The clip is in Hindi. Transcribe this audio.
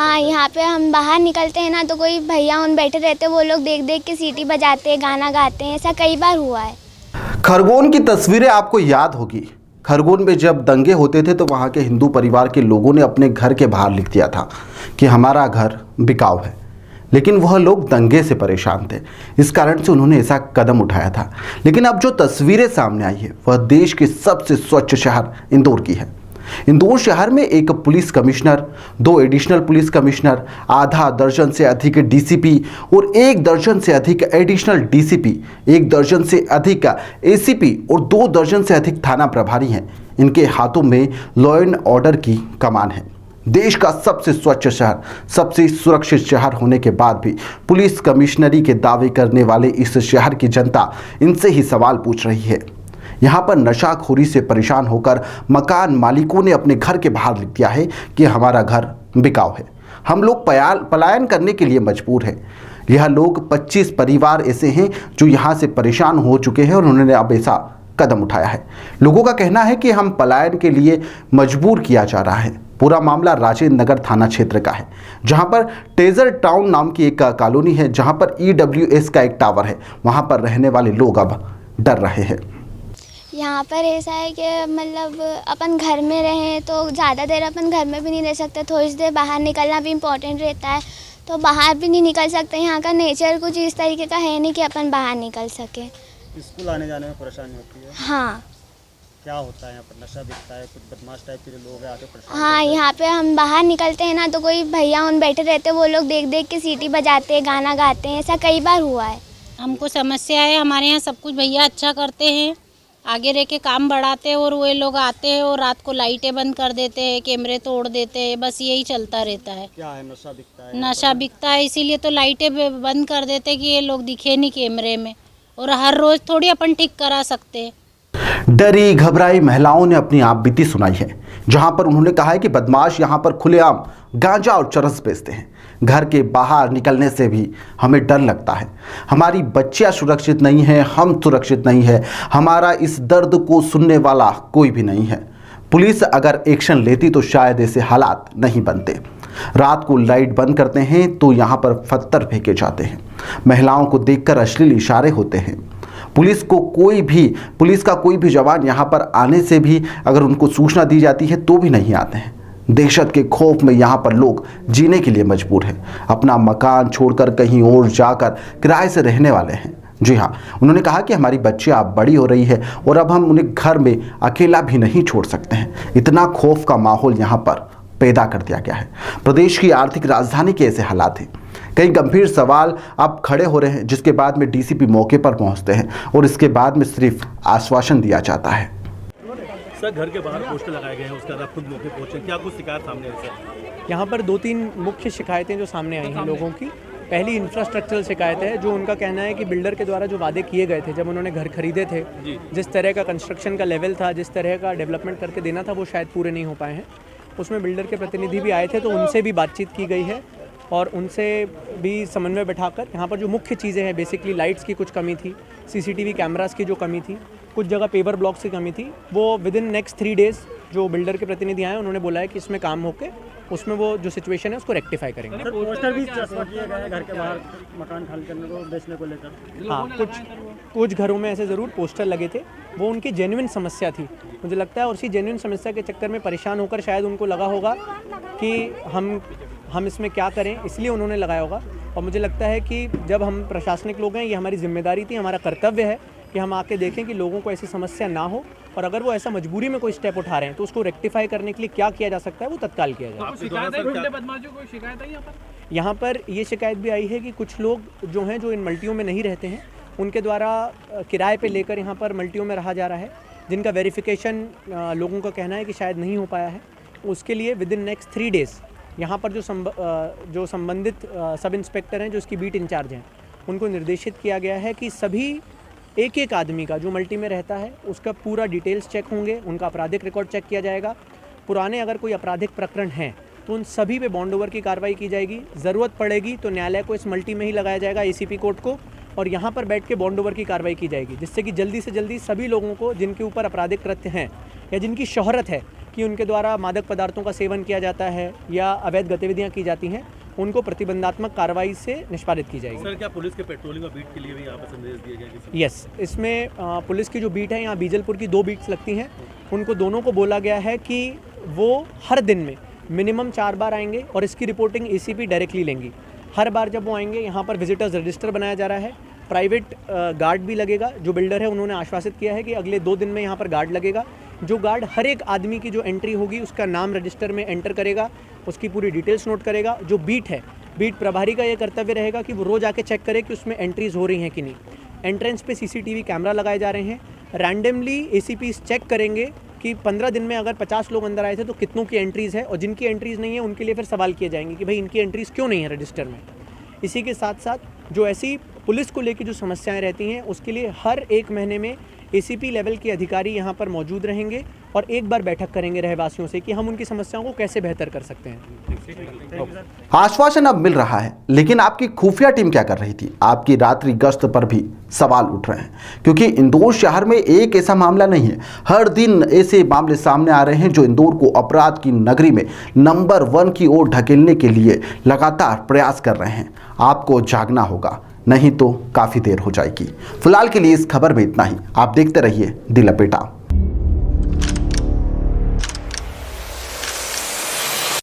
हाँ, यहाँ पे हम बाहर निकलते हैं ना तो कोई भैया उन बैठे रहते हैं, वो लोग देख देख के सीटी बजाते हैं, गाना गाते हैं, ऐसा कई बार हुआ है। खरगोन की तस्वीरें आपको याद होगी। खरगोन में जब दंगे होते थे तो वहाँ के हिंदू परिवार के लोगों ने अपने घर के बाहर लिख दिया था कि हमारा घर बिकाऊ है, लेकिन वह लोग दंगे से परेशान थे, इस कारण से उन्होंने ऐसा कदम उठाया था। लेकिन अब जो तस्वीरें सामने आई है वह देश के सबसे स्वच्छ शहर इंदौर की है। इंदौर शहर में एक police commissioner, 2 additional police commissioner, आधा दर्जन से अधिक डीसीपी और 1 दर्जन से अधिक एडिशनल डीसीपी, 1 दर्जन से अधिक एसीपी और 2 दर्जन से अधिक थाना प्रभारी हैं। इनके हाथों में लॉ एंड ऑर्डर की कमान है। देश का सबसे स्वच्छ शहर, सबसे सुरक्षित शहर होने के बाद भी पुलिस कमिश्नरी के दावे करने वाले इस शहर की जनता इनसे ही सवाल पूछ रही है। यहाँ पर नशाखोरी से परेशान होकर मकान मालिकों ने अपने घर के बाहर लिख दिया है कि हमारा घर बिकाऊ है, हम लोग पलायन करने के लिए मजबूर हैं। यह लोग 25 परिवार ऐसे हैं जो यहाँ से परेशान हो चुके हैं और उन्होंने अब ऐसा कदम उठाया है। लोगों का कहना है कि हम पलायन के लिए मजबूर किया जा रहा है। पूरा मामला राजेंद्र नगर थाना क्षेत्र का है, जहां पर टेजर टाउन नाम की एक कॉलोनी है, जहां पर EWS का एक टावर है। वहां पर रहने वाले लोग अब डर रहे हैं। यहाँ पर ऐसा है कि मतलब अपन घर में रहें तो ज़्यादा देर अपन घर में भी नहीं रह सकते, थोड़ी सी देर बाहर निकलना भी इम्पोर्टेंट रहता है, तो बाहर भी नहीं निकल सकते। यहाँ का नेचर कुछ इस तरीके का है नहीं कि अपन बाहर निकल सकें। स्कूल आने जाने में परेशानी होती है। हाँ। क्या होता है यहाँ पर? नशा बिकता है, कुछ बदमाश टाइप के जो लोग हैं आके परेशान हाँ, यहाँ पे हम बाहर निकलते हैं ना तो कोई भैया उन बैठे रहते हैं, वो लोग देख देख के सीटी बजाते हैं, गाना गाते हैं, ऐसा कई बार हुआ है। हमको समस्या है, हमारे यहाँ सब कुछ भैया अच्छा करते हैं, आगे रह के काम बढ़ाते हैं, और वो लोग आते हैं और रात को लाइटें बंद कर देते हैं, कैमरे तोड़ देते हैं, बस यही चलता रहता है। क्या है? नशा बिकता है। नशा बिकता है, इसीलिए तो लाइटें बंद कर देते हैं कि ये लोग दिखे नहीं कैमरे में, और हर रोज थोड़ी अपन ठीक करा सकते हैं। डरी घबराई महिलाओं ने अपनी आप बीती सुनाई है, जहां पर उन्होंने कहा है कि बदमाश यहां पर खुलेआम गांजा और चरस बेचते हैं। घर के बाहर निकलने से भी हमें डर लगता है, हमारी बच्चियां सुरक्षित नहीं है, हम सुरक्षित नहीं है, हमारा इस दर्द को सुनने वाला कोई भी नहीं है। पुलिस अगर एक्शन लेती तो शायद ऐसे हालात नहीं बनते। रात को लाइट बंद करते हैं तो यहाँ पर पत्थर फेंके जाते हैं, महिलाओं को देखकर अश्लील इशारे होते हैं। पुलिस का कोई भी जवान यहाँ पर आने से भी अगर उनको सूचना दी जाती है तो भी नहीं आते हैं। दहशत के खौफ में यहाँ पर लोग जीने के लिए मजबूर हैं, अपना मकान छोड़कर कहीं और जाकर किराए से रहने वाले हैं। जी हाँ, उन्होंने कहा कि हमारी बच्चियाँ अब बड़ी हो रही है और अब हम उन्हें घर में अकेला भी नहीं छोड़ सकते हैं। इतना खौफ का माहौल यहाँ पर पैदा कर दिया गया है। प्रदेश की आर्थिक राजधानी के ऐसे हालात हैं। कई गंभीर सवाल अब खड़े हो रहे हैं, जिसके बाद में डीसीपी मौके पर पहुंचते हैं और इसके बाद में सिर्फ आश्वासन दिया जाता है। सर, घर के बाहर पोस्टर लगाए गए हैं, उसका आप खुद मौके पहुंचे, क्या कुछ शिकायत सामने आई सर? यहाँ पर 2-3 मुख्य शिकायतें जो सामने आई हैं लोगों की। पहली इंफ्रास्ट्रक्चरल शिकायत है, जो उनका कहना है कि बिल्डर के द्वारा जो वादे किए गए थे जब उन्होंने घर खरीदे थे, जिस तरह का कंस्ट्रक्शन का लेवल था, जिस तरह का डेवलपमेंट करके देना था, वो शायद पूरे नहीं हो पाए हैं। उसमें बिल्डर के प्रतिनिधि भी आए थे, तो उनसे भी बातचीत की गई है और उनसे भी समन्वय बैठाकर यहाँ पर जो मुख्य चीज़ें हैं, बेसिकली लाइट्स की कुछ कमी थी, CCTV कैमरास की जो कमी थी, कुछ जगह पेवर ब्लॉक्स की कमी थी, वो विदिन नेक्स्ट 3 डेज़ जो बिल्डर के प्रतिनिधि आए उन्होंने बोला है कि इसमें काम होके उसमें वो जो सिचुएशन है उसको रेक्टिफाई करेंगे। सर, पोस्टर भी चस्पा किए गए हैं घर के बाहर मकान खाली करने को, बेचने को लेकर। हाँ, कुछ घरों में ऐसे ज़रूर पोस्टर लगे थे, वो उनकी जेन्युइन समस्या थी मुझे लगता है, और उसी जेन्युइन समस्या के चक्कर में परेशान होकर शायद उनको लगा होगा कि हम इसमें क्या करें, इसलिए उन्होंने लगाया होगा। और मुझे लगता है कि जब हम प्रशासनिक लोग हैं, ये हमारी जिम्मेदारी थी, हमारा कर्तव्य है कि हम आके देखें कि लोगों को ऐसी समस्या ना हो, और अगर वो ऐसा मजबूरी में कोई स्टेप उठा रहे हैं तो उसको रेक्टिफाई करने के लिए क्या किया जा सकता है वो तत्काल किया जाए। यहाँ पर ये शिकायत भी आई है कि कुछ लोग जो हैं, जो इन मल्टियों में नहीं रहते हैं, उनके द्वारा किराए पे लेकर यहाँ पर मल्टियों में रहा जा रहा है, जिनका वेरिफिकेशन लोगों का कहना है कि शायद नहीं हो पाया है। उसके लिए विदिन नेक्स्ट 3 डेज़ यहाँ पर जो संबंधित सब इंस्पेक्टर हैं, जो इसकी बीट इंचार्ज हैं, उनको निर्देशित किया गया है कि सभी एक आदमी का जो मल्टी में रहता है उसका पूरा डिटेल्स चेक होंगे, उनका आपराधिक रिकॉर्ड चेक किया जाएगा। पुराने अगर कोई आपराधिक प्रकरण हैं तो उन सभी पे बॉन्ड ओवर की कार्रवाई की जाएगी। ज़रूरत पड़ेगी तो न्यायालय को इस मल्टी में ही लगाया जाएगा, ACP कोर्ट को, और यहाँ पर बैठ के बॉन्ड ओवर की कार्रवाई की जाएगी, जिससे कि जल्दी से जल्दी सभी लोगों को जिनके ऊपर आपराधिक कृत्य हैं या जिनकी शोहरत है कि उनके द्वारा मादक पदार्थों का सेवन किया जाता है या अवैध गतिविधियां की जाती हैं, उनको प्रतिबंधात्मक कार्रवाई से निष्पादित की जाएगी। सर क्या पुलिस के पेट्रोलिंग और बीट के लिए भी यहाँ पर संदेश दिए गए? यस, इसमें पुलिस की जो बीट है, यहाँ बीजलपुर की 2 बीट्स लगती हैं, उनको दोनों को बोला गया है कि वो हर दिन में मिनिमम 4 बार आएंगे और इसकी रिपोर्टिंग एसीपी डायरेक्टली लेंगी। हर बार जब वो आएंगे यहाँ पर विजिटर्स रजिस्टर बनाया जा रहा है, प्राइवेट गार्ड भी लगेगा। जो बिल्डर है उन्होंने आश्वासित किया है कि अगले 2 दिन में यहाँ पर गार्ड लगेगा। जो गार्ड हर एक आदमी की जो एंट्री होगी उसका नाम रजिस्टर में एंटर करेगा, उसकी पूरी डिटेल्स नोट करेगा। जो बीट है, बीट प्रभारी का ये कर्तव्य रहेगा कि वो रोज़ आके चेक करे कि उसमें एंट्रीज़ हो रही हैं कि नहीं। एंट्रेंस पे सीसीटीवी कैमरा लगाए जा रहे हैं। रैंडमली एसीपीज चेक करेंगे कि 15 दिन में अगर 50 लोग अंदर आए थे तो कितनों की एंट्रीज़ है, और जिनकी एंट्रीज़ नहीं है उनके लिए फिर सवाल किए जाएंगे कि भाई इनकी एंट्रीज़ क्यों नहीं है रजिस्टर में। इसी के साथ साथ जो ऐसी पुलिस को लेकर जो समस्याएं रहती हैं उसके लिए हर 1 महीने में एसीपी लेवल के अधिकारी यहाँ पर मौजूद रहेंगे और एक बार बैठक करेंगे रहवासियों से कि हम उनकी समस्याओं को कैसे बेहतर कर सकते हैं। आश्वासन अब मिल रहा है, लेकिन आपकी खुफिया टीम क्या कर रही थी? आपकी रात्रि गश्त पर भी सवाल उठ रहे हैं, क्योंकि इंदौर शहर में एक ऐसा मामला नहीं है, हर दिन ऐसे मामले सामने आ रहे हैं जो इंदौर को अपराध की नगरी में नंबर 1 की ओर ढकेलने के लिए लगातार प्रयास कर रहे हैं। आपको जागना होगा, नहीं तो काफ़ी देर हो जाएगी। फिलहाल के लिए इस खबर में इतना ही। आप देखते रहिए दी लपेटा।